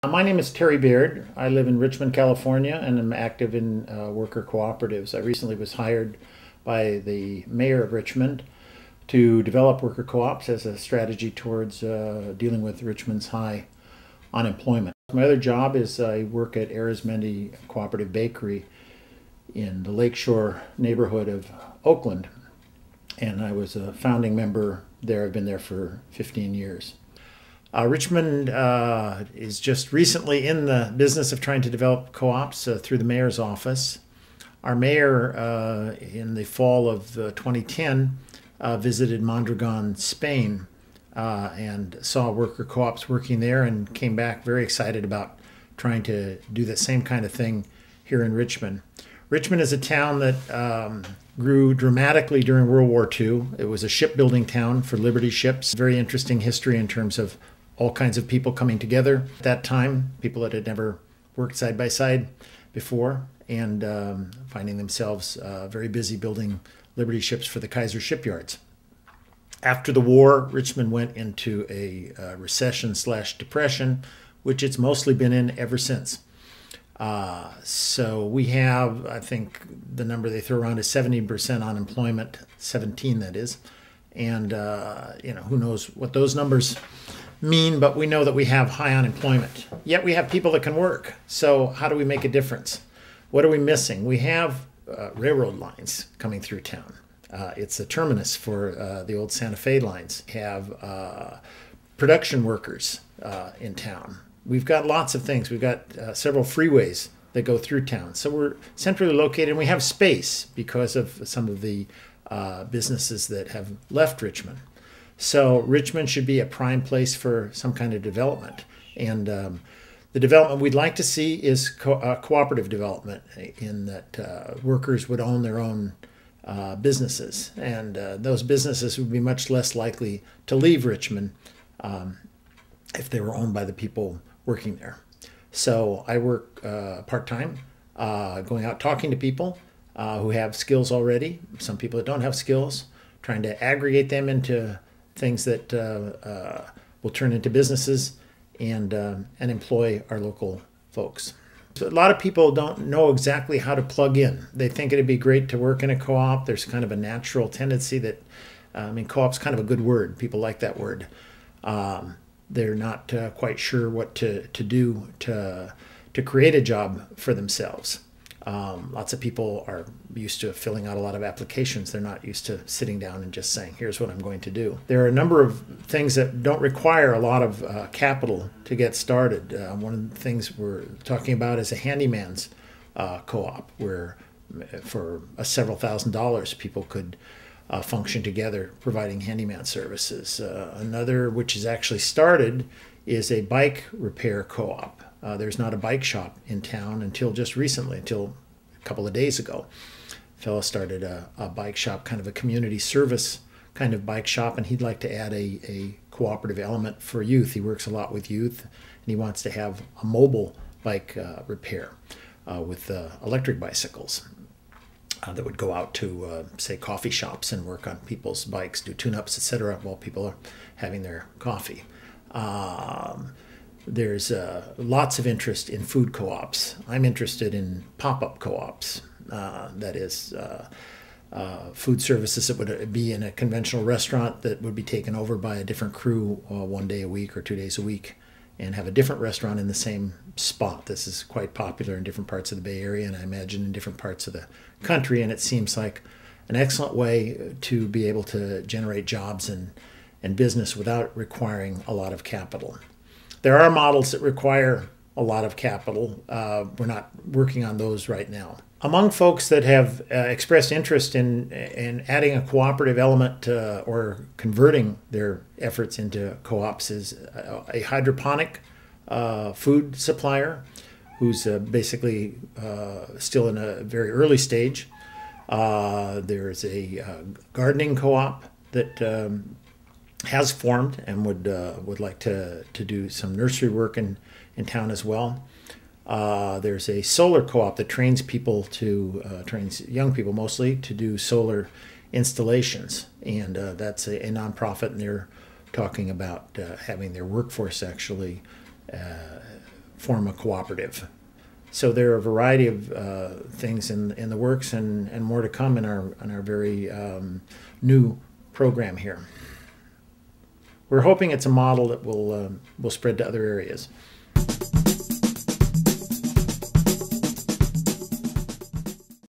My name is Terry Baird. I live in Richmond, California, and I'm active in worker cooperatives. I recently was hired by the mayor of Richmond to develop worker co-ops as a strategy towards dealing with Richmond's high unemployment. My other job is I work at Arizmendi Cooperative Bakery in the Lakeshore neighborhood of Oakland, and I was a founding member there. I've been there for 15 years. Richmond is just recently in the business of trying to develop co-ops through the mayor's office. Our mayor, in the fall of 2010, visited Mondragon, Spain, and saw worker co-ops working there and came back very excited about trying to do the same kind of thing here in Richmond. Richmond is a town that grew dramatically during World War II. It was a shipbuilding town for Liberty ships. Very interesting history in terms of all kinds of people coming together at that time, people that had never worked side by side before, and finding themselves very busy building Liberty ships for the Kaiser shipyards. After the war, Richmond went into a recession/depression, which it's mostly been in ever since. So we have, I think the number they throw around is 70% unemployment, 17 that is, and who knows what those numbers mean, but we know that we have high unemployment. Yet we have people that can work. So how do we make a difference? What are we missing? We have railroad lines coming through town. It's a terminus for the old Santa Fe lines. We have production workers in town. We've got lots of things. We've got several freeways that go through town. So we're centrally located, and we have space because of some of the businesses that have left Richmond. So Richmond should be a prime place for some kind of development. And the development we'd like to see is cooperative development, in that workers would own their own businesses. And those businesses would be much less likely to leave Richmond if they were owned by the people working there. So I work part-time, going out talking to people who have skills already, some people that don't have skills, trying to aggregate them into things that will turn into businesses and employ our local folks. So a lot of people don't know exactly how to plug in. They think it'd be great to work in a co-op. There's kind of a natural tendency that, co-op's kind of a good word. People like that word. They're not quite sure what to do to create a job for themselves. Lots of people are used to filling out a lot of applications. They're not used to sitting down and just saying, here's what I'm going to do. There are a number of things that don't require a lot of capital to get started. One of the things we're talking about is a handyman's co-op, where for several $1,000s people could function together providing handyman services. Another, which is actually started, is a bike repair co-op. There's not a bike shop in town until just recently, until a couple of days ago. A fellow started a bike shop, kind of a community service kind of bike shop, and he'd like to add a cooperative element for youth. He works a lot with youth, and he wants to have a mobile bike repair with electric bicycles that would go out to, say, coffee shops and work on people's bikes, do tune-ups, etc., while people are having their coffee. There's lots of interest in food co-ops. I'm interested in pop-up co-ops. That is, food services that would be in a conventional restaurant that would be taken over by a different crew 1 day a week or 2 days a week, and have a different restaurant in the same spot. This is quite popular in different parts of the Bay Area, and I imagine in different parts of the country, and it seems like an excellent way to be able to generate jobs and business without requiring a lot of capital. There are models that require a lot of capital. We're not working on those right now. Among folks that have expressed interest in adding a cooperative element or converting their efforts into co-ops is a hydroponic food supplier who's basically still in a very early stage. There's a gardening co-op that has formed and would like to do some nursery work in town as well. There's a solar co-op that trains people trains young people mostly to do solar installations, and that's a nonprofit, and they're talking about having their workforce actually form a cooperative. So there are a variety of things in the works, and more to come in our very new program here. We're hoping it's a model that will spread to other areas.